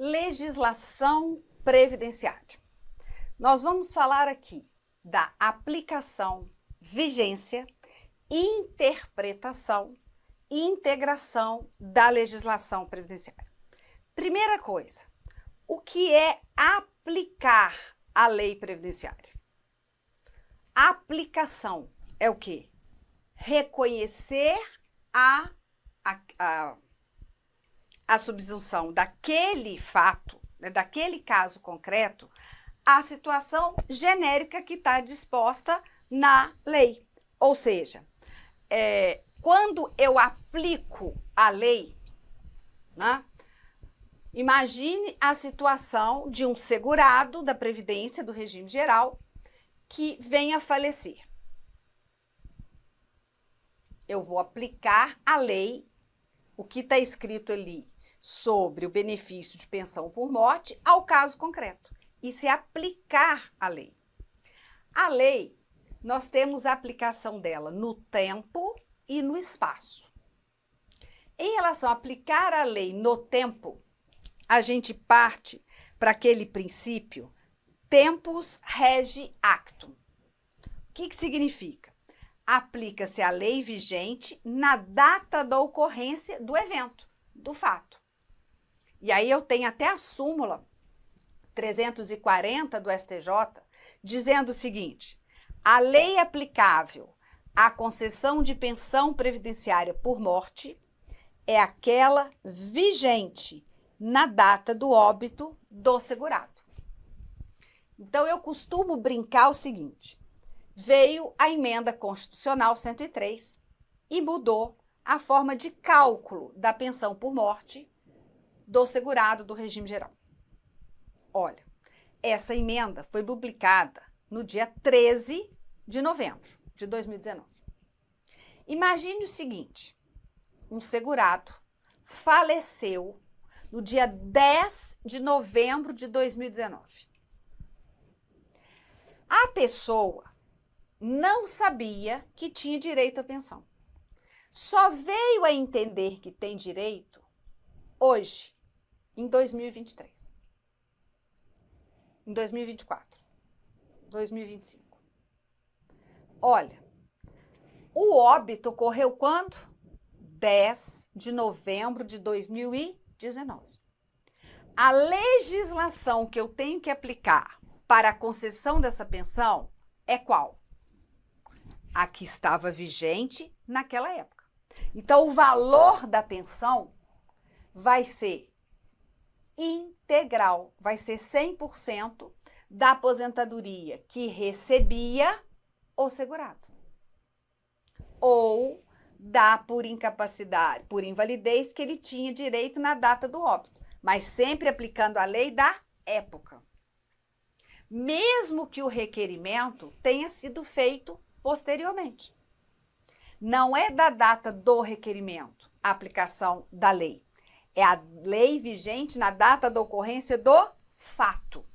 Legislação previdenciária. Nós vamos falar aqui da aplicação, vigência, interpretação e integração da legislação previdenciária. Primeira coisa, o que é aplicar a lei previdenciária? Aplicação é o quê? Reconhecer a subsunção daquele fato, né, daquele caso concreto, a situação genérica que está disposta na lei. Ou seja, quando eu aplico a lei, né, imagine a situação de um segurado da Previdência do regime geral que venha a falecer. Eu vou aplicar a lei, o que está escrito ali sobre o benefício de pensão por morte ao caso concreto. Isso é aplicar a lei. A lei, nós temos a aplicação dela no tempo e no espaço. Em relação a aplicar a lei no tempo, a gente parte para aquele princípio tempus regi actum. O que significa? Aplica-se a lei vigente na data da ocorrência do evento, do fato. E aí eu tenho até a súmula 340 do STJ, dizendo o seguinte: a lei aplicável à concessão de pensão previdenciária por morte é aquela vigente na data do óbito do segurado. Então, eu costumo brincar o seguinte: veio a emenda constitucional 103 e mudou a forma de cálculo da pensão por morte do segurado do regime geral. Olha, essa emenda foi publicada no dia 13 de novembro de 2019. Imagine o seguinte: um segurado faleceu no dia 10 de novembro de 2019. A pessoa não sabia que tinha direito à pensão. Só veio a entender que tem direito hoje, em 2023. Em 2024, 2025. Olha, o óbito ocorreu quando? 10 de novembro de 2019. A legislação que eu tenho que aplicar para a concessão dessa pensão é qual? A que estava vigente naquela época. Então, o valor da pensão vai ser integral, vai ser 100% da aposentadoria que recebia o segurado. Ou da por incapacidade, por invalidez que ele tinha direito na data do óbito, mas sempre aplicando a lei da época. Mesmo que o requerimento tenha sido feito posteriormente. Não é da data do requerimento a aplicação da lei. É a lei vigente na data da ocorrência do fato,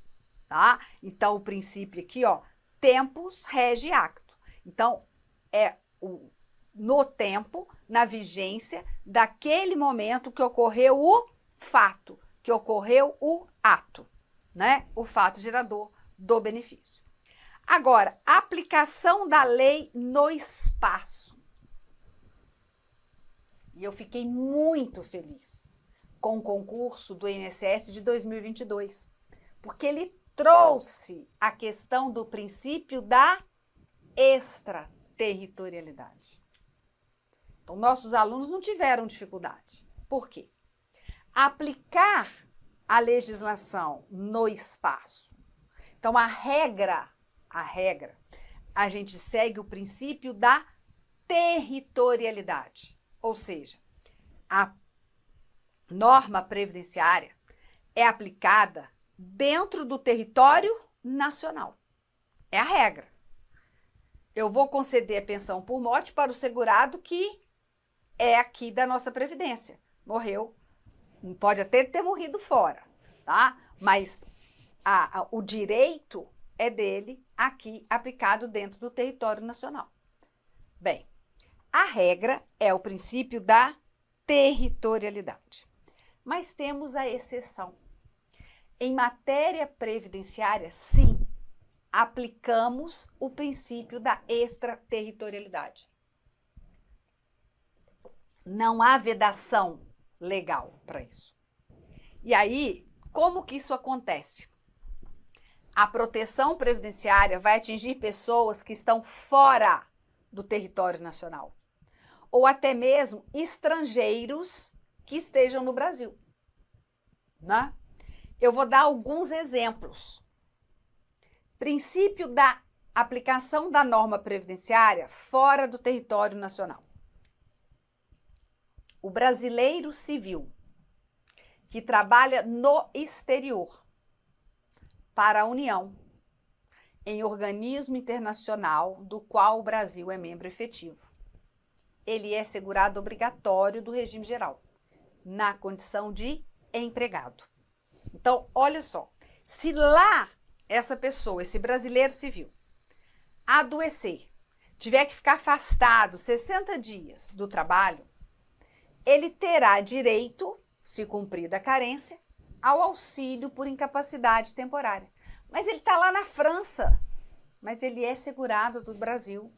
tá? Então, o princípio aqui, ó, tempus regi actum. Então, é no tempo, na vigência daquele momento que ocorreu o fato, que ocorreu o ato, né? O fato gerador do benefício. Agora, aplicação da lei no espaço. E eu fiquei muito feliz com o concurso do INSS de 2022, porque ele trouxe a questão do princípio da extraterritorialidade. Então, nossos alunos não tiveram dificuldade. Por quê? Aplicar a legislação no espaço. Então, a regra, a gente segue o princípio da territorialidade. Ou seja, a norma previdenciária é aplicada dentro do território nacional. É a regra. Eu vou conceder a pensão por morte para o segurado que é aqui da nossa Previdência. Morreu, pode até ter morrido fora, tá? Mas o direito é dele aqui aplicado dentro do território nacional. Bem, a regra é o princípio da territorialidade. Mas temos a exceção. Em matéria previdenciária, sim, aplicamos o princípio da extraterritorialidade. Não há vedação legal para isso. E aí, como que isso acontece? A proteção previdenciária vai atingir pessoas que estão fora do território nacional, ou até mesmo estrangeiros que estejam no Brasil, né? Eu vou dar alguns exemplos. Princípio da aplicação da norma previdenciária fora do território nacional. O brasileiro civil que trabalha no exterior para a União, em organismo internacional do qual o Brasil é membro efetivo. Ele é segurado obrigatório do regime geral, na condição de empregado. Então, olha só, se lá essa pessoa, esse brasileiro civil, adoecer, tiver que ficar afastado 60 dias do trabalho, ele terá direito, se cumprida a carência, ao auxílio por incapacidade temporária. Mas ele está lá na França, mas ele é segurado do Brasil.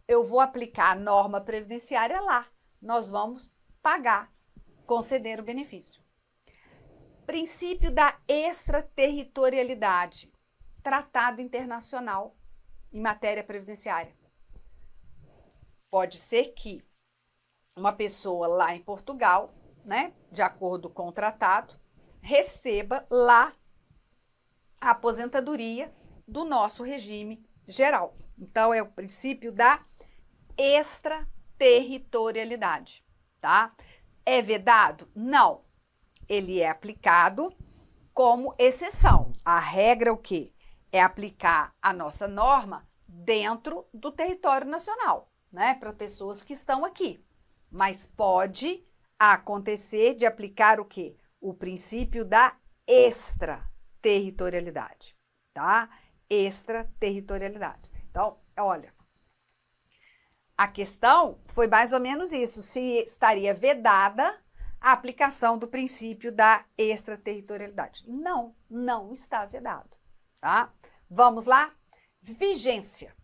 Eu vou aplicar a norma previdenciária lá. Nós vamos pagar, conceder o benefício. Princípio da extraterritorialidade. Tratado internacional em matéria previdenciária. Pode ser que uma pessoa lá em Portugal, né, de acordo com o tratado, receba lá a aposentadoria do nosso regime geral. Então, é o princípio da extraterritorialidade, tá? É vedado? Não. Ele é aplicado como exceção. A regra é o quê? É aplicar a nossa norma dentro do território nacional, né? Para pessoas que estão aqui. Mas pode acontecer de aplicar o quê? O princípio da extraterritorialidade, tá? Extraterritorialidade. Então, olha, a questão foi mais ou menos isso, se estaria vedada a aplicação do princípio da extraterritorialidade. Não, não está vedado, tá? Vamos lá? Vigência.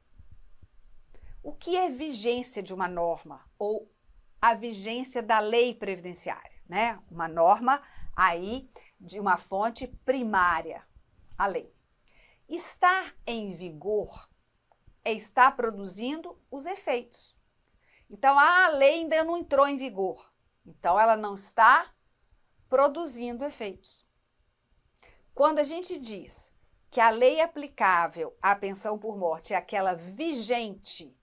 O que é vigência de uma norma ou a vigência da lei previdenciária, né? Uma norma aí de uma fonte primária, a lei. Estar em vigor é estar produzindo os efeitos. Então, a lei ainda não entrou em vigor. Então, ela não está produzindo efeitos. Quando a gente diz que a lei aplicável à pensão por morte é aquela vigente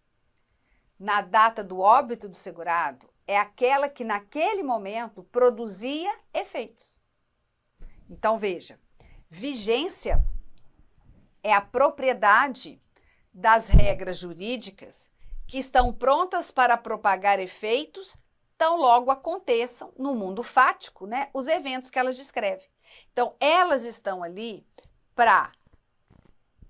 na data do óbito do segurado, é aquela que naquele momento produzia efeitos. Então, veja, vigência é a propriedade das regras jurídicas que estão prontas para propagar efeitos tão logo aconteçam no mundo fático, né, os eventos que elas descrevem. Então, elas estão ali para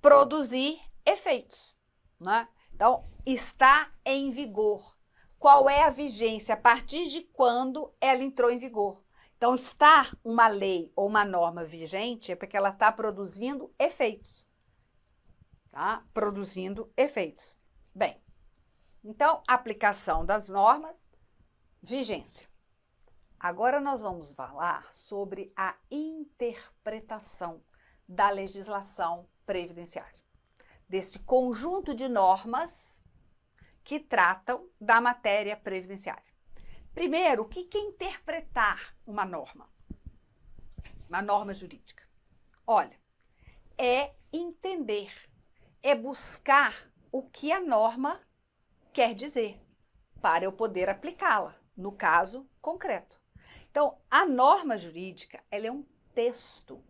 produzir efeitos, né? Então, está em vigor. Qual é a vigência? A partir de quando ela entrou em vigor? Então, estar uma lei ou uma norma vigente é porque ela está produzindo efeitos. Tá? Produzindo efeitos. Bem, então, aplicação das normas, vigência. Agora nós vamos falar sobre a interpretação da legislação previdenciária, deste conjunto de normas que tratam da matéria previdenciária. Primeiro, o que é interpretar uma norma jurídica? Olha, é entender, é buscar o que a norma quer dizer para eu poder aplicá-la, no caso concreto. Então, a norma jurídica, ela é um texto.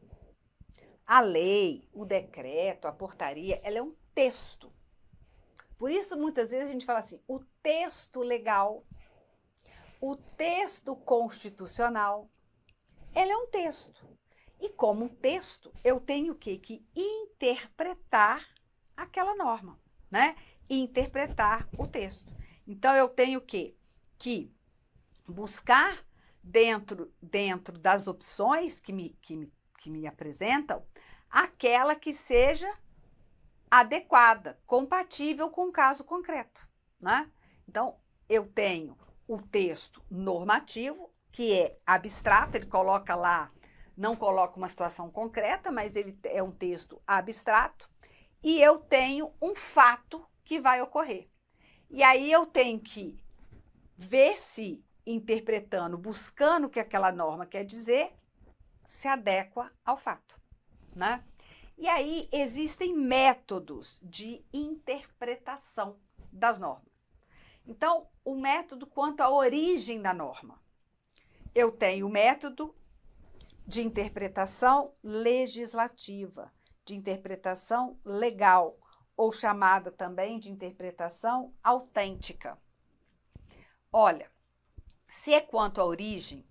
A lei, o decreto, a portaria, ela é um texto. Por isso, muitas vezes a gente fala assim, o texto legal, o texto constitucional, ele é um texto. E como um texto, eu tenho que interpretar aquela norma, né? Interpretar o texto. Então, eu tenho que buscar dentro das opções que que me apresentam aquela que seja adequada, compatível com o caso concreto, né? Então, eu tenho o texto normativo, que é abstrato, ele coloca lá, não coloca uma situação concreta, mas ele é um texto abstrato, e eu tenho um fato que vai ocorrer. E aí eu tenho que ver se, interpretando, buscando o que aquela norma quer dizer, se adequa ao fato, né? E aí existem métodos de interpretação das normas. Então, o método quanto à origem da norma. Eu tenho o método de interpretação legislativa, de interpretação legal, ou chamada também de interpretação autêntica. Olha, se é quanto à origem,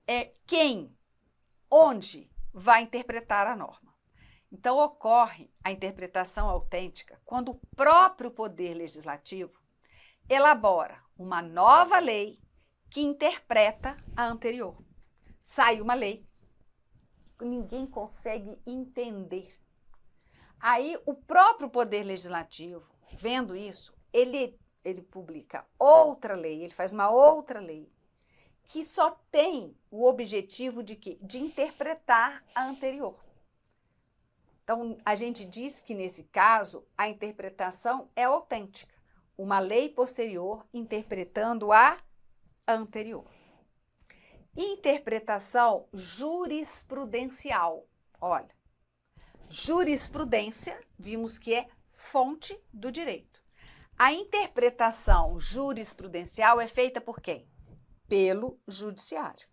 é quem, onde vai interpretar a norma. Então, ocorre a interpretação autêntica quando o próprio Poder Legislativo elabora uma nova lei que interpreta a anterior. Sai uma lei, ninguém consegue entender. Aí, o próprio Poder Legislativo, vendo isso, ele publica outra lei, ele faz uma outra lei, que só tem o objetivo de quê? De interpretar a anterior. Então, a gente diz que, nesse caso, a interpretação é autêntica. Uma lei posterior interpretando a anterior. Interpretação jurisprudencial. Olha, jurisprudência, vimos que é fonte do direito. A interpretação jurisprudencial é feita por quem? Pelo judiciário,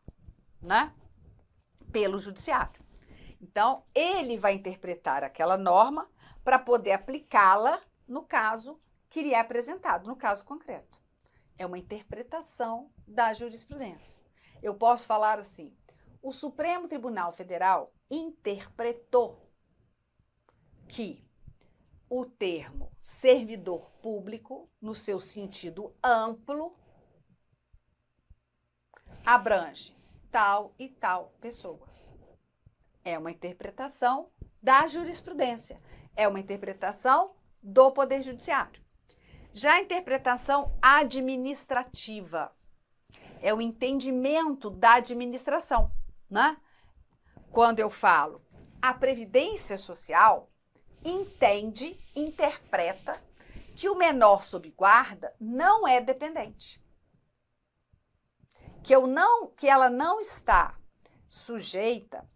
né? Pelo judiciário. Então, ele vai interpretar aquela norma para poder aplicá-la no caso que lhe é apresentado, no caso concreto. É uma interpretação da jurisprudência. Eu posso falar assim: o Supremo Tribunal Federal interpretou que o termo servidor público, no seu sentido amplo, abrange tal e tal pessoa. É uma interpretação da jurisprudência, é uma interpretação do Poder Judiciário. Já a interpretação administrativa é o entendimento da administração, né? Quando eu falo a Previdência Social, entende, interpreta que o menor sob guarda não é dependente. Que ela não está sujeita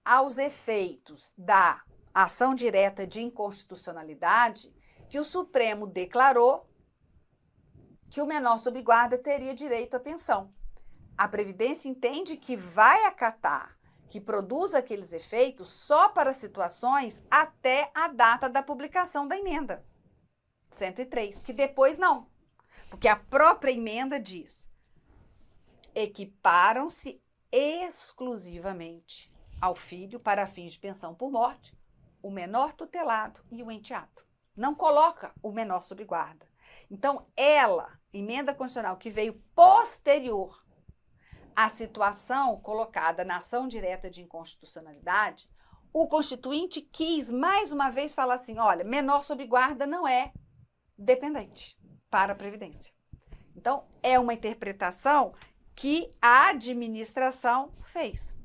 aos efeitos da ação direta de inconstitucionalidade que o Supremo declarou que o menor sob guarda teria direito à pensão. A Previdência entende que vai acatar, que produz aqueles efeitos só para situações até a data da publicação da emenda 103, que depois não, porque a própria emenda diz: equiparam-se exclusivamente ao filho para fins de pensão por morte o menor tutelado e o enteado. Não coloca o menor sob guarda. Então, emenda constitucional que veio posterior à situação colocada na ação direta de inconstitucionalidade, o Constituinte quis mais uma vez falar assim: olha, menor sob guarda não é dependente para a Previdência. Então, é uma interpretação que a administração fez.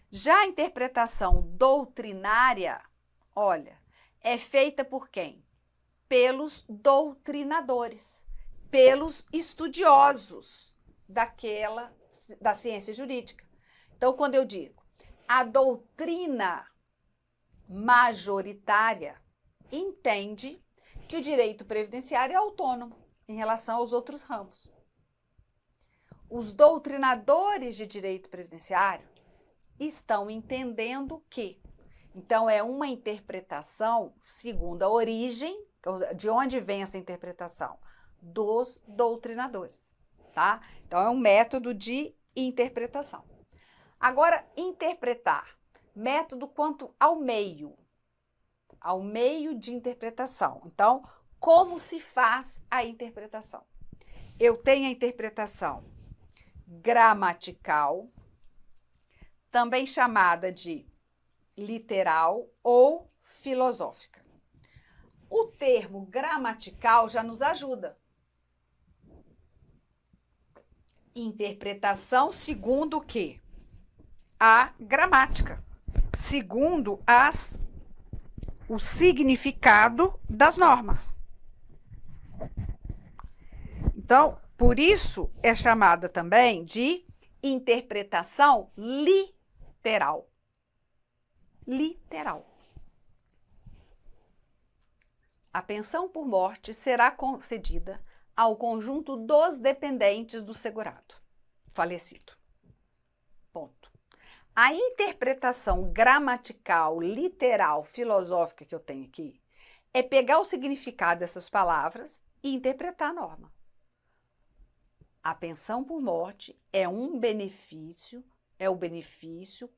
Já a interpretação doutrinária, olha, é feita por quem? Pelos doutrinadores, pelos estudiosos da ciência jurídica. Então, quando eu digo a doutrina majoritária entende que o direito previdenciário é autônomo em relação aos outros ramos. Os doutrinadores de direito previdenciário estão entendendo que, então, é uma interpretação segundo a origem, de onde vem essa interpretação? Dos doutrinadores, tá? Então, é um método de interpretação. Agora, interpretar, método quanto ao meio de interpretação. Então, como se faz a interpretação? Eu tenho a interpretação gramatical, também chamada de literal ou filosófica. O termo gramatical já nos ajuda. Interpretação segundo o quê? A gramática, segundo o significado das normas. Então, por isso é chamada também de interpretação literal. Literal. A pensão por morte será concedida ao conjunto dos dependentes do segurado falecido. Ponto. A interpretação gramatical, literal, filosófica que eu tenho aqui é pegar o significado dessas palavras e interpretar a norma. A pensão por morte é o benefício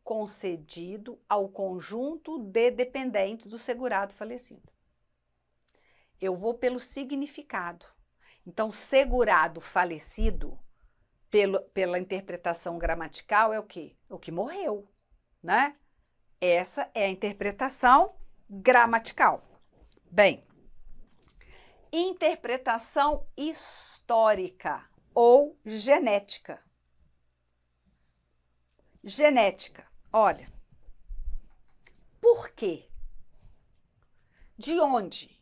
concedido ao conjunto de dependentes do segurado falecido. Eu vou pelo significado. Então, segurado falecido, pela interpretação gramatical, é o quê? O que morreu, né? Essa é a interpretação gramatical. Bem, interpretação histórica ou genética. Genética, olha. Por quê? De onde?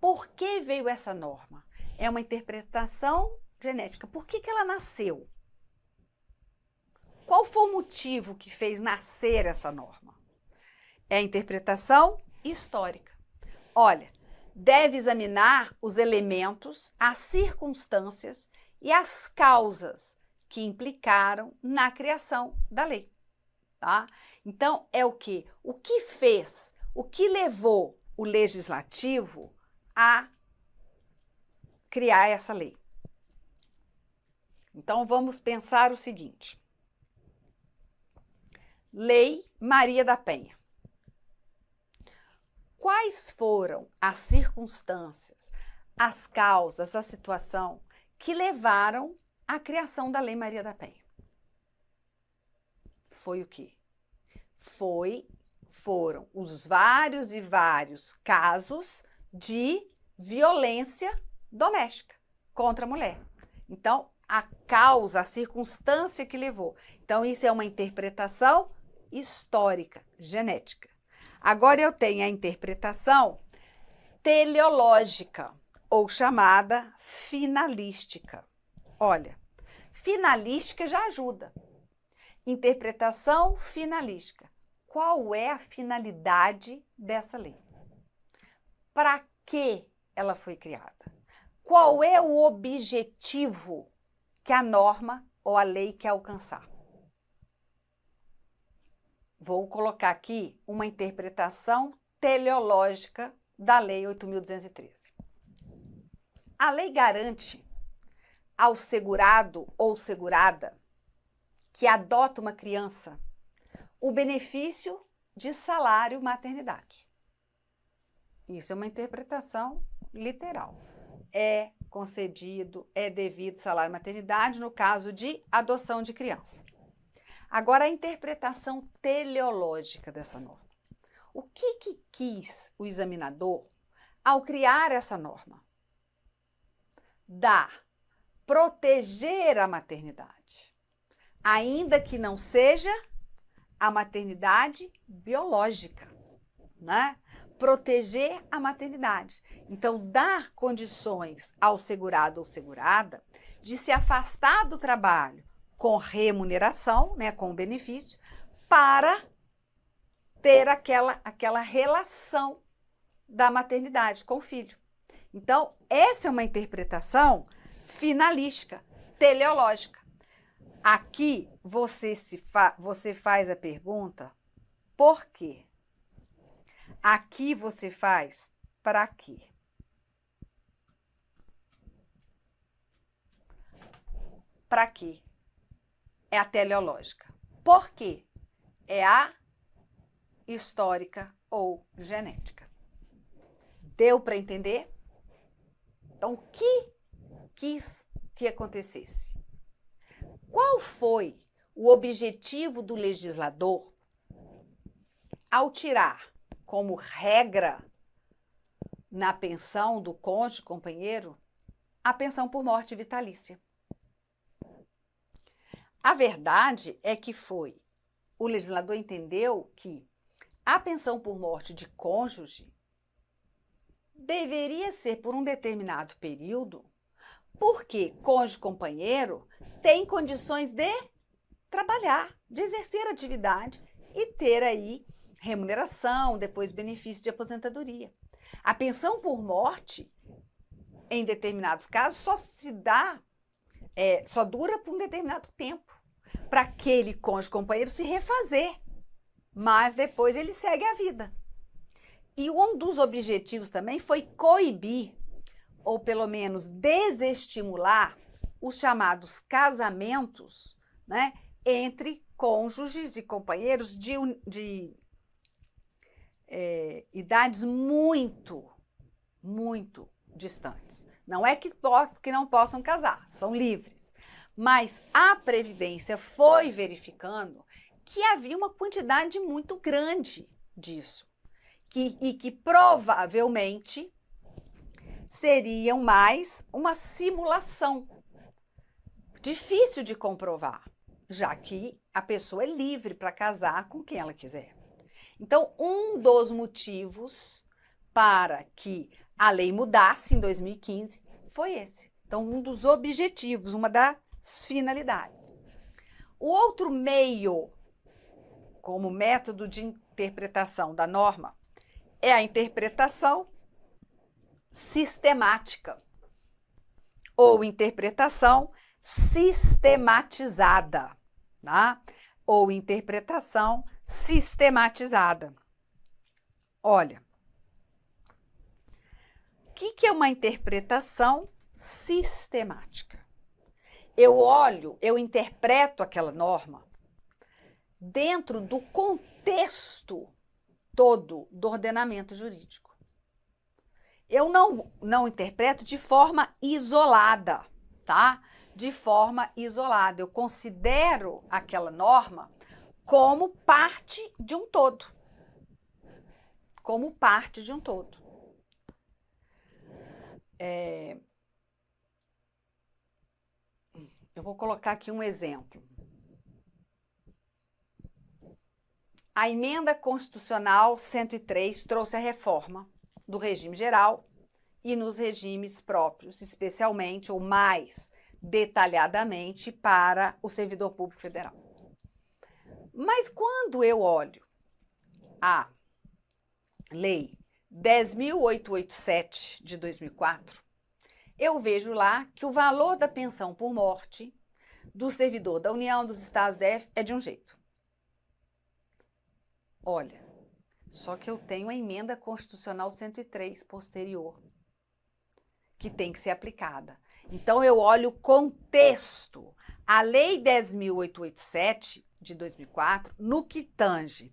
Por que veio essa norma? É uma interpretação genética. Por que ela nasceu? Qual foi o motivo que fez nascer essa norma? É a interpretação histórica. Olha, deve examinar os elementos, as circunstâncias e as causas que implicaram na criação da lei. Tá? Então, é o quê? O que fez, o que levou o legislativo a criar essa lei. Então, vamos pensar o seguinte. Lei Maria da Penha. Quais foram as circunstâncias, as causas, a situação que levaram à criação da Lei Maria da Penha? Foi o quê? Foram os vários e vários casos de violência doméstica contra a mulher. Então, a causa, a circunstância que levou. Então, isso é uma interpretação histórica, genética. Agora eu tenho a interpretação teleológica, ou chamada finalística. Olha, finalística já ajuda. Interpretação finalística. Qual é a finalidade dessa lei? Para que ela foi criada? Qual é o objetivo que a norma ou a lei quer alcançar? Vou colocar aqui uma interpretação teleológica da Lei 8.213. A lei garante ao segurado ou segurada que adota uma criança o benefício de salário maternidade. Isso é uma interpretação literal. É concedido, é devido salário maternidade no caso de adoção de criança. Agora, a interpretação teleológica dessa norma. O que quis o examinador ao criar essa norma? Proteger a maternidade, ainda que não seja a maternidade biológica, né? Proteger a maternidade. Então, dar condições ao segurado ou segurada de se afastar do trabalho com remuneração, né, com benefício, para ter aquela relação da maternidade com o filho. Então, essa é uma interpretação finalística, teleológica. Aqui você faz a pergunta, por quê? Aqui você faz para quê? Para quê? É a teleológica. Por quê? É a histórica ou genética. Deu para entender? Então, o que quis que acontecesse? Qual foi o objetivo do legislador, ao tirar como regra na pensão do cônjuge companheiro a pensão por morte vitalícia. A verdade é que o legislador entendeu que a pensão por morte de cônjuge deveria ser por um determinado período, porque cônjuge companheiro tem condições de trabalhar, de exercer atividade e ter aí remuneração, depois benefício de aposentadoria. A pensão por morte, em determinados casos, só dura por um determinado tempo, para aquele cônjuge companheiro se refazer, mas depois ele segue a vida. E um dos objetivos também foi coibir, ou pelo menos desestimular, os chamados casamentos, né, entre cônjuges e companheiros de idades muito, muito distantes. Não é que não possam casar, são livres. Mas a Previdência foi verificando que havia uma quantidade muito grande disso. E que provavelmente seriam mais uma simulação. Difícil de comprovar, já que a pessoa é livre para casar com quem ela quiser. Então, um dos motivos para que a lei mudasse em 2015 foi esse. Então, um dos objetivos, uma das finalidades. O outro meio, como método de interpretação da norma, é a interpretação sistemática ou interpretação sistematizada, tá? Ou interpretação sistematizada. Olha, o que é uma interpretação sistemática? Eu interpreto aquela norma dentro do contexto todo do ordenamento jurídico. Eu não interpreto de forma isolada, tá? De forma isolada. Eu considero aquela norma como parte de um todo. Como parte de um todo. Eu vou colocar aqui um exemplo. A emenda constitucional 103 trouxe a reforma do regime geral e nos regimes próprios, especialmente ou mais detalhadamente para o servidor público federal. Mas quando eu olho a Lei 10.887 de 2004, eu vejo lá que o valor da pensão por morte do servidor da União, dos Estados, DF, é de um jeito. Olha, só que eu tenho a emenda constitucional 103 posterior, que tem que ser aplicada. Então, eu olho o contexto. A Lei 10.887 de 2004, no que tange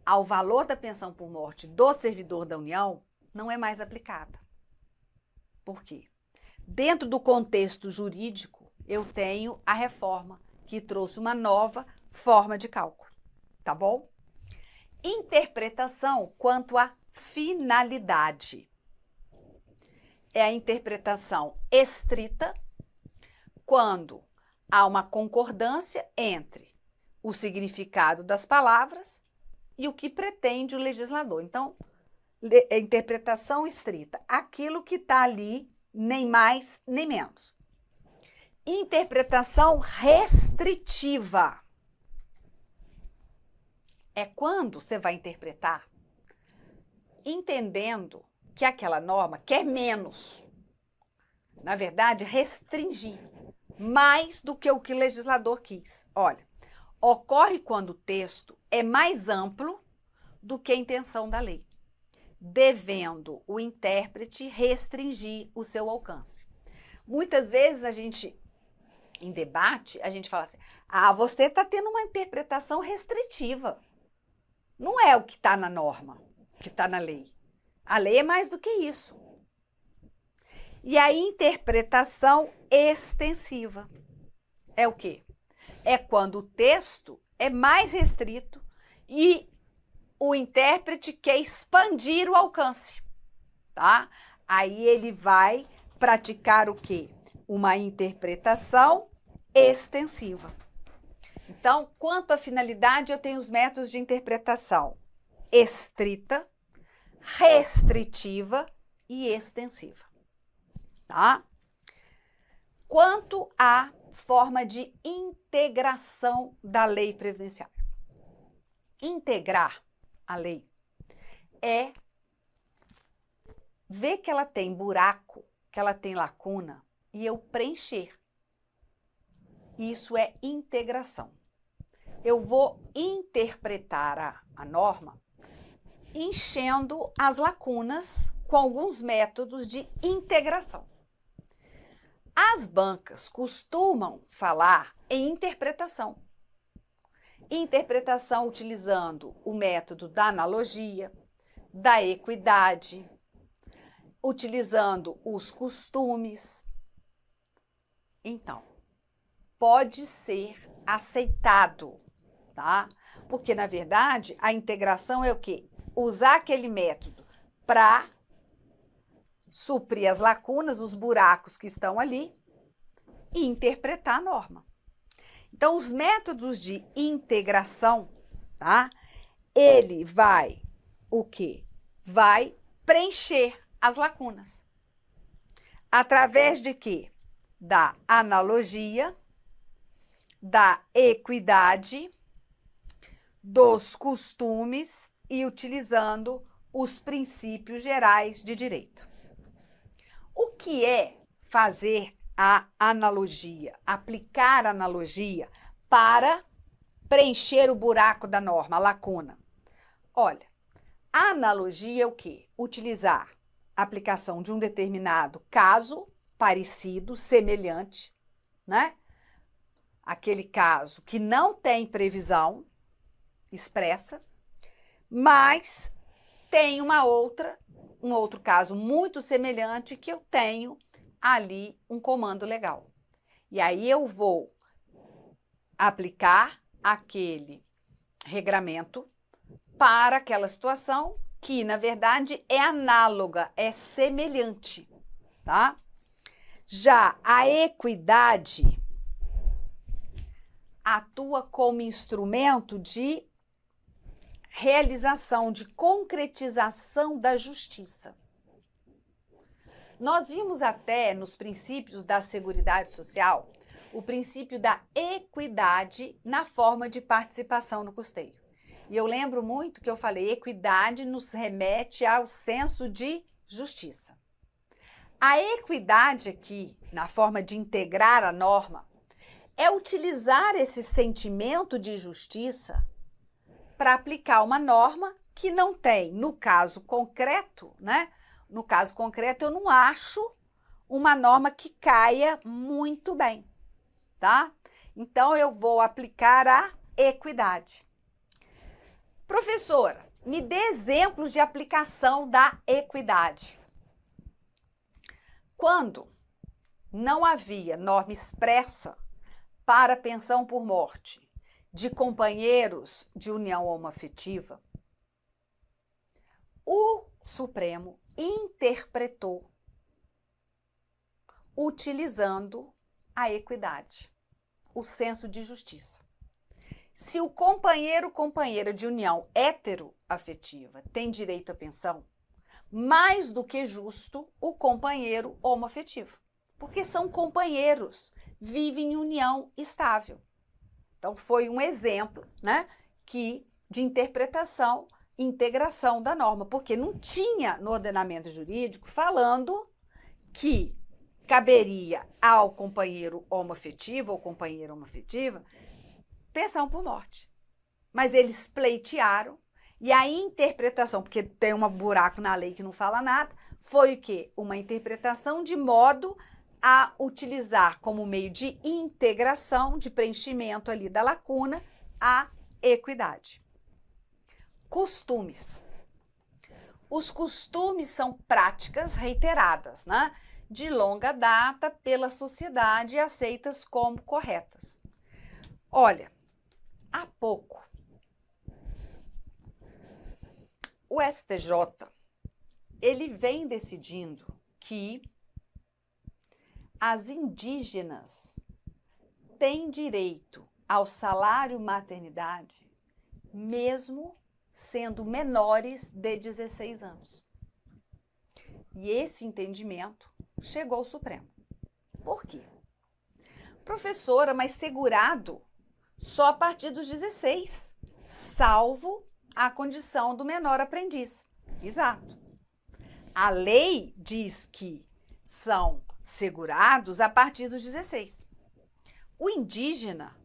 ao valor da pensão por morte do servidor da União, não é mais aplicada. Por quê? Dentro do contexto jurídico, eu tenho a reforma, que trouxe uma nova forma de cálculo, tá bom? Interpretação quanto à finalidade. É a interpretação estrita quando há uma concordância entre o significado das palavras e o que pretende o legislador. Então, interpretação estrita, aquilo que está ali, nem mais nem menos. Interpretação restritiva. É quando você vai interpretar entendendo que aquela norma quer menos. Na verdade, restringir mais do que o que o legislador quis. Olha, ocorre quando o texto é mais amplo do que a intenção da lei, devendo o intérprete restringir o seu alcance. Muitas vezes em debate, a gente fala assim, você está tendo uma interpretação restritiva. Não é o que está na norma, que está na lei. A lei é mais do que isso. E a interpretação extensiva é o quê? é quando o texto é mais restrito e o intérprete quer expandir o alcance, tá? Aí ele vai praticar o quê? Uma interpretação extensiva. Então, quanto à finalidade, eu tenho os métodos de interpretação estrita, restritiva e extensiva, tá? Quanto à forma de integração da lei previdenciária. Integrar a lei é ver que ela tem buraco, que ela tem lacuna e eu preencher. Isso é integração. Eu vou interpretar a norma enchendo as lacunas com alguns métodos de integração. As bancas costumam falar em interpretação. Interpretação utilizando o método da analogia, da equidade, utilizando os costumes. Então, pode ser aceitado, tá? Porque, na verdade, a integração é o quê? Usar aquele método para suprir as lacunas, os buracos que estão ali e interpretar a norma. Então, os métodos de integração, tá? Ele vai o quê? Vai preencher as lacunas. Através de quê? Da analogia, da equidade, dos costumes e utilizando os princípios gerais de direito. O que é fazer a analogia, aplicar a analogia para preencher o buraco da norma, a lacuna? Olha, a analogia é o quê? Utilizar a aplicação de um determinado caso parecido, semelhante, né? Aquele caso que não tem previsão expressa, mas tem um outro caso muito semelhante que eu tenho ali um comando legal. E aí eu vou aplicar aquele regramento para aquela situação que, na verdade, é análoga, é semelhante, tá? Já a equidade atua como instrumento de realização, de concretização da justiça. Nós vimos até nos princípios da Seguridade Social o princípio da equidade na forma de participação no custeio. E eu lembro muito que eu falei, equidade nos remete ao senso de justiça. A equidade aqui, na forma de integrar a norma, é utilizar esse sentimento de justiça para aplicar uma norma que não tem, no caso concreto, né? No caso concreto, eu não acho uma norma que caia muito bem, tá? Então, eu vou aplicar a equidade. Professora, me dê exemplos de aplicação da equidade. Quando não havia norma expressa para pensão por morte de companheiros de união homoafetiva, o Supremo interpretou utilizando a equidade, o senso de justiça. Se o companheiro ou companheira de união heteroafetiva tem direito à pensão, mais do que justo o companheiro homoafetivo, porque são companheiros, vivem em união estável. Então, foi um exemplo, né, de interpretação, integração da norma, porque não tinha no ordenamento jurídico falando que caberia ao companheiro homoafetivo ou companheira homoafetiva pensão por morte. Mas eles pleitearam e a interpretação, porque tem um buraco na lei que não fala nada, foi o quê? Uma interpretação de modo a utilizar como meio de integração, de preenchimento ali da lacuna, a equidade. Costumes. Os costumes são práticas reiteradas, né? De longa data pela sociedade e aceitas como corretas. Olha, há pouco, o STJ, ele vem decidindo que as indígenas têm direito ao salário maternidade, mesmo sendo menores de 16 anos. E esse entendimento chegou ao Supremo. Por quê? Professora, mas segurado só a partir dos 16, salvo a condição do menor aprendiz. Exato. A lei diz que são segurados a partir dos 16. O indígena,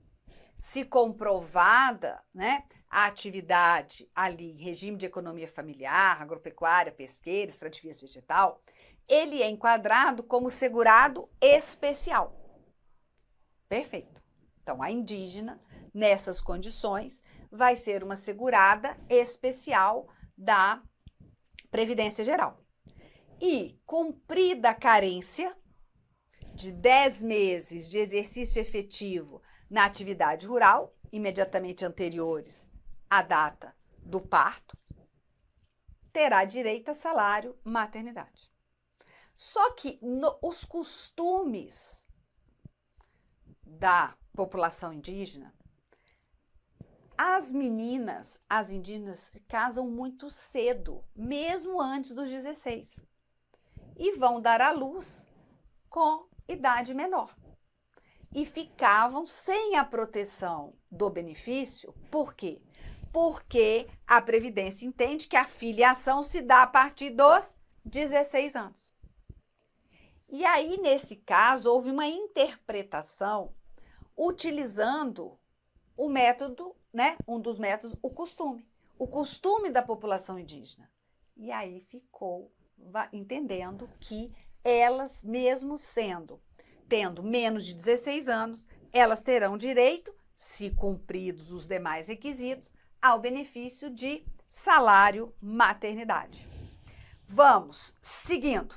se comprovada, né, a atividade ali, regime de economia familiar, agropecuária, pesqueira, estratifias vegetal, ele é enquadrado como segurado especial. Perfeito. Então, a indígena, nessas condições, vai ser uma segurada especial da Previdência Geral. E, cumprida a carência de 10 meses de exercício efetivo na atividade rural, imediatamente anteriores à data do parto, terá direito a salário maternidade. Só que os costumes da população indígena, as meninas, as indígenas se casam muito cedo, mesmo antes dos 16, e vão dar à luz com idade menor. E ficavam sem a proteção do benefício. Por quê? Porque a Previdência entende que a filiação se dá a partir dos 16 anos. E aí, nesse caso, houve uma interpretação utilizando o método, né? Um dos métodos, o costume da população indígena. E aí ficou entendendo que elas, mesmo tendo menos de 16 anos, elas terão direito, se cumpridos os demais requisitos, ao benefício de salário maternidade. Vamos, seguindo.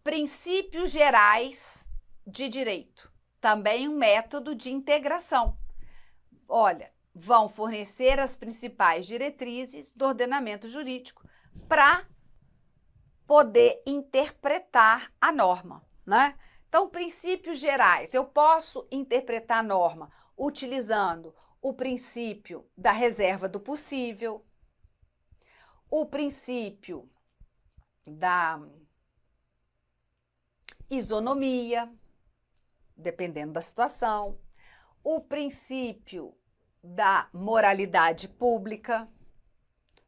Princípios gerais de direito. Também um método de integração. Olha, vão fornecer as principais diretrizes do ordenamento jurídico para poder interpretar a norma, né? Então, princípios gerais. Eu posso interpretar a norma utilizando o princípio da reserva do possível, o princípio da isonomia, dependendo da situação, o princípio da moralidade pública.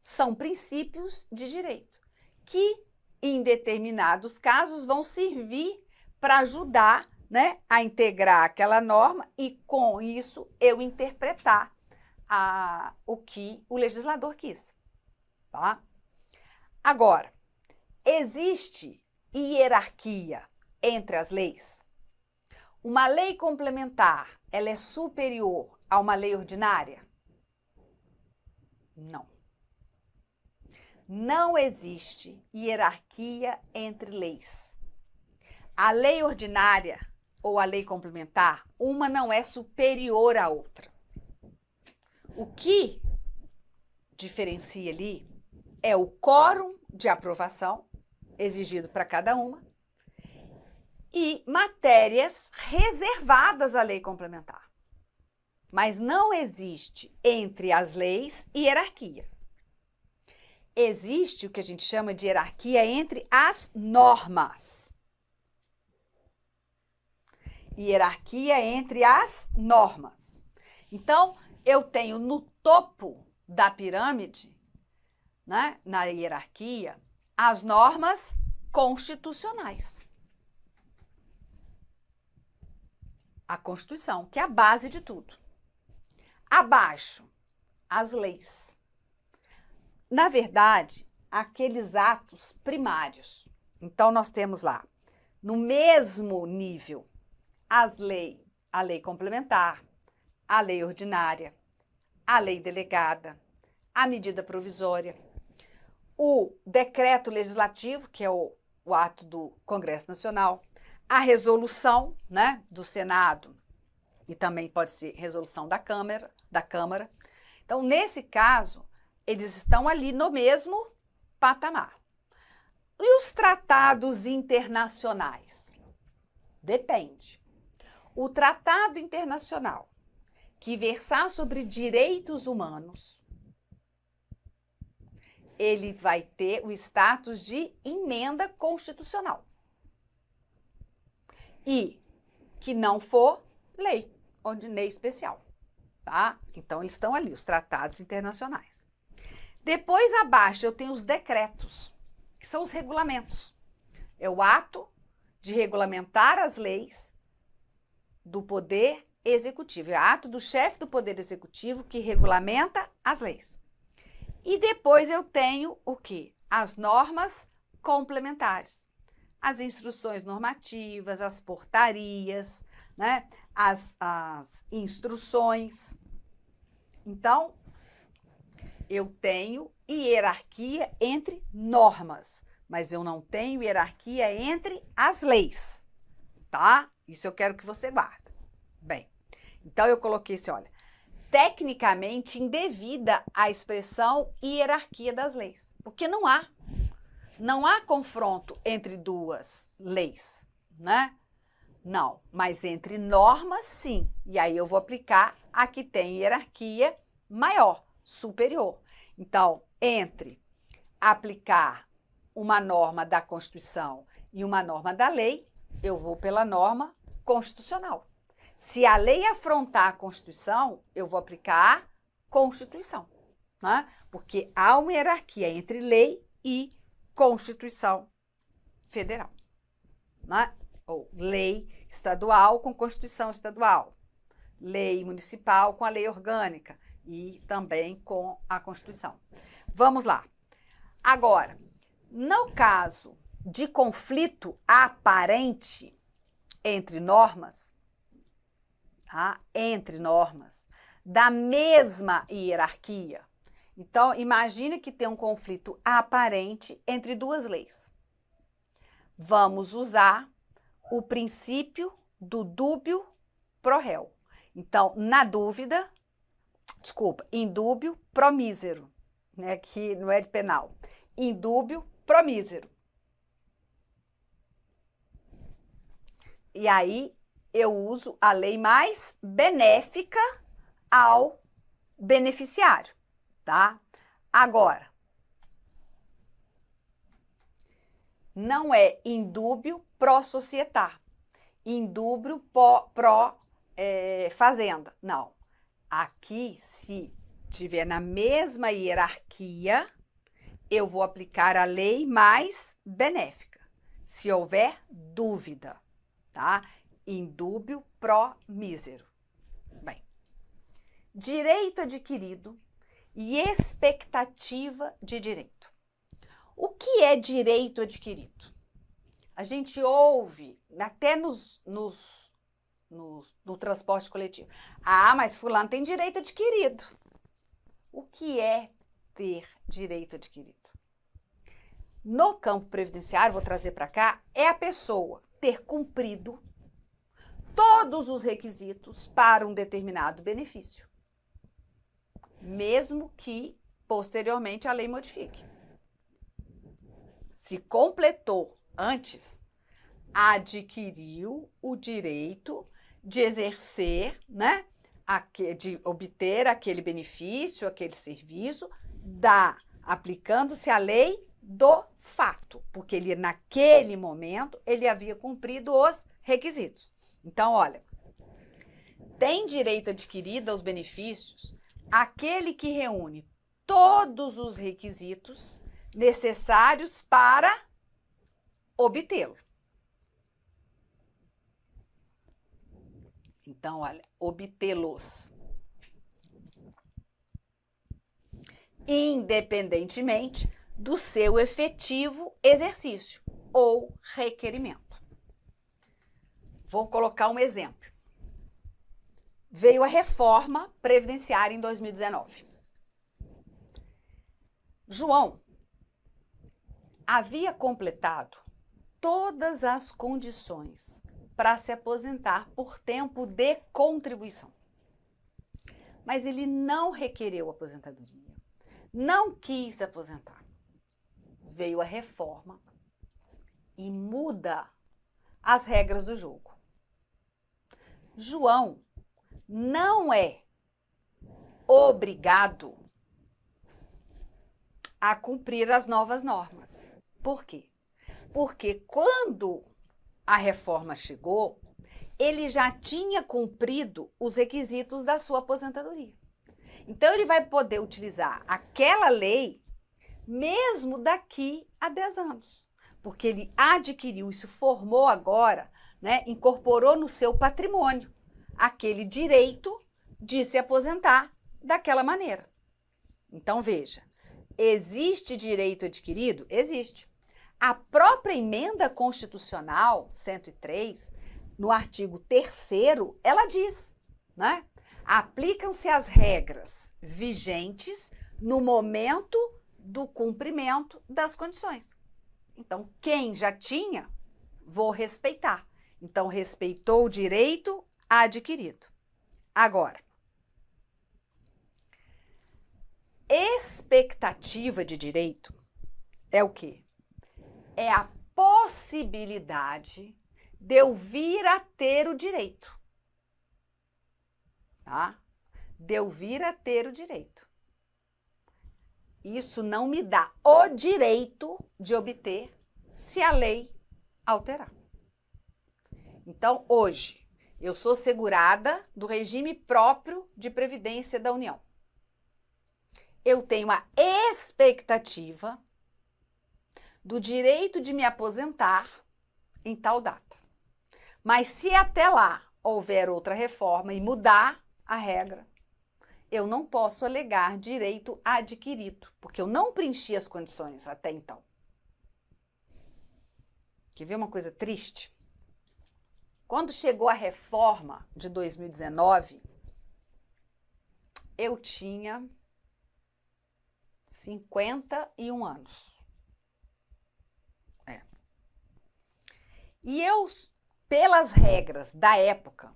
São princípios de direito que, em determinados casos, vão servir para ajudar, né, a integrar aquela norma e, com isso, eu interpretar o que o legislador quis. Tá? Agora, existe hierarquia entre as leis? Uma lei complementar, ela é superior a uma lei ordinária? Não. Não existe hierarquia entre leis. A lei ordinária ou a lei complementar, uma não é superior à outra. O que diferencia ali é o quórum de aprovação exigido para cada uma e matérias reservadas à lei complementar. Mas não existe entre as leis hierarquia. Existe o que a gente chama de hierarquia entre as normas. Hierarquia entre as normas. Então, eu tenho no topo da pirâmide, né, na hierarquia, as normas constitucionais. A Constituição, que é a base de tudo. Abaixo, as leis. Na verdade, aqueles atos primários. Então, nós temos lá, no mesmo nível, a lei complementar, a lei ordinária, a lei delegada, a medida provisória, o decreto legislativo, que é o ato do Congresso Nacional, a resolução, né, do Senado e também pode ser resolução da Câmara. Então, nesse caso, eles estão ali no mesmo patamar. E os tratados internacionais? Depende. O tratado internacional que versar sobre direitos humanos, ele vai ter o status de emenda constitucional. E que não for lei, ou de lei especial, tá? Então, eles estão ali, os tratados internacionais. Depois, abaixo, eu tenho os decretos, que são os regulamentos. É o ato de regulamentar as leis do Poder Executivo. É o ato do chefe do Poder Executivo que regulamenta as leis. E depois eu tenho o quê? As normas complementares. As instruções normativas, as portarias, né? As instruções. Então, eu tenho hierarquia entre normas, mas eu não tenho hierarquia entre as leis, tá? Isso eu quero que você guarde. Bem, então eu coloquei assim, olha, tecnicamente indevida a expressão hierarquia das leis, porque não há confronto entre duas leis, né? Não, mas entre normas, sim. E aí eu vou aplicar a que tem hierarquia maior, superior. Então, entre aplicar uma norma da Constituição e uma norma da lei, eu vou pela norma constitucional. Se a lei afrontar a Constituição, eu vou aplicar a Constituição, né? Porque há uma hierarquia entre lei e Constituição Federal, né? Ou lei estadual com Constituição estadual, lei municipal com a lei orgânica e também com a Constituição. Vamos lá. Agora, no caso de conflito aparente entre normas, tá? Entre normas da mesma hierarquia. Então, imagine que tem um conflito aparente entre duas leis. Vamos usar o princípio do dúbio pro réu. Então, in dúbio pro mísero, né? Que não é de penal. In dúbio pro mísero. E aí, eu uso a lei mais benéfica ao beneficiário, tá? Agora, não é in dúbio pro societar, in dúbio pro fazenda. Não. Aqui, se tiver na mesma hierarquia, eu vou aplicar a lei mais benéfica. Se houver dúvida, tá? In dúbio pro mísero. Bem, direito adquirido e expectativa de direito. O que é direito adquirido? A gente ouve até no transporte coletivo. Ah, mas fulano tem direito adquirido. O que é ter direito adquirido? No campo previdenciário, vou trazer para cá, é a pessoa ter cumprido todos os requisitos para um determinado benefício, mesmo que posteriormente a lei modifique. Se completou antes, adquiriu o direito de exercer, né, de obter aquele benefício, aquele serviço, aplicando-se a lei do fato, porque ele, naquele momento, ele havia cumprido os requisitos. Então, olha, tem direito adquirido aos benefícios aquele que reúne todos os requisitos necessários para obtê-lo. Então, olha, obtê-los. Independentemente do seu efetivo exercício ou requerimento. Vou colocar um exemplo. Veio a reforma previdenciária em 2019. João havia completado todas as condições para se aposentar por tempo de contribuição. Mas ele não requereu aposentadoria, não quis se aposentar. Veio a reforma e muda as regras do jogo. João não é obrigado a cumprir as novas normas. Por quê? Porque quando a reforma chegou, ele já tinha cumprido os requisitos da sua aposentadoria. Então, ele vai poder utilizar aquela lei mesmo daqui a 10 anos, porque ele adquiriu, isso formou agora, né, incorporou no seu patrimônio aquele direito de se aposentar daquela maneira. Então, veja, existe direito adquirido? Existe. A própria emenda constitucional 103, no artigo 3º, ela diz, né? Aplicam-se as regras vigentes no momento do cumprimento das condições. Então, quem já tinha, vou respeitar. Então, respeitou o direito adquirido. Agora, expectativa de direito é o quê? É a possibilidade de eu vir a ter o direito. Tá? De eu vir a ter o direito. Isso não me dá o direito de obter se a lei alterar. Então, hoje, eu sou segurada do regime próprio de previdência da União. Eu tenho a expectativa do direito de me aposentar em tal data. Mas se até lá houver outra reforma e mudar a regra, eu não posso alegar direito adquirido, porque eu não preenchi as condições até então. Quer ver uma coisa triste? Quando chegou a reforma de 2019, eu tinha 51 anos. E eu, pelas regras da época,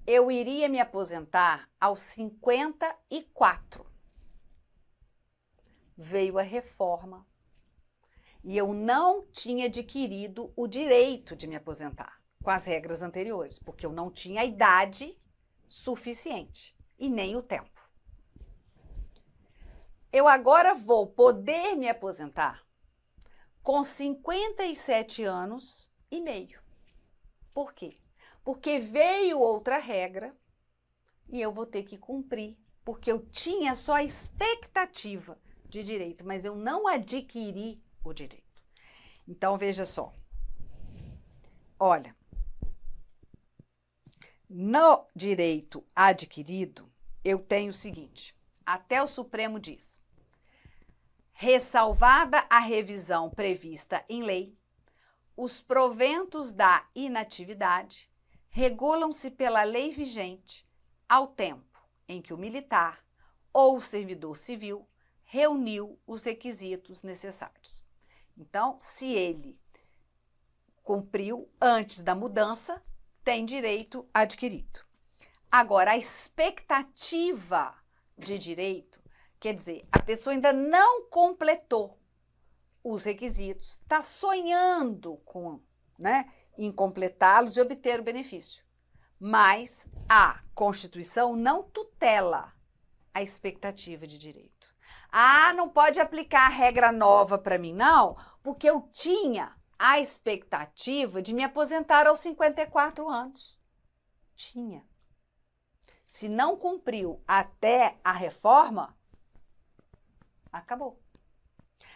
eu iria me aposentar aos 54. Veio a reforma e eu não tinha adquirido o direito de me aposentar com as regras anteriores, porque eu não tinha a idade suficiente e nem o tempo. Eu agora vou poder me aposentar com 57 anos e meio. Por quê? Porque veio outra regra e eu vou ter que cumprir, porque eu tinha só a expectativa de direito, mas eu não adquiri o direito. Então, veja só. Olha, no direito adquirido, eu tenho o seguinte, até o Supremo diz: ressalvada a revisão prevista em lei, os proventos da inatividade regulam-se pela lei vigente ao tempo em que o militar ou o servidor civil reuniu os requisitos necessários. Então, se ele cumpriu antes da mudança, tem direito adquirido. Agora, a expectativa de direito, quer dizer, a pessoa ainda não completou os requisitos, está sonhando com, em completá-los e obter o benefício. Mas a Constituição não tutela a expectativa de direito. Ah, não pode aplicar a regra nova para mim, não, porque eu tinha a expectativa de me aposentar aos 54 anos. Tinha. Se não cumpriu até a reforma, acabou.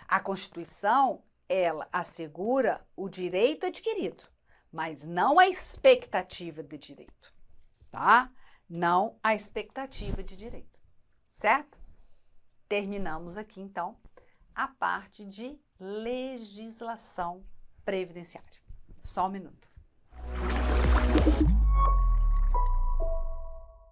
A Constituição, ela assegura o direito adquirido, mas não a expectativa de direito, tá? Não a expectativa de direito, certo? Terminamos aqui, então, a parte de legislação previdenciária. Só um minuto.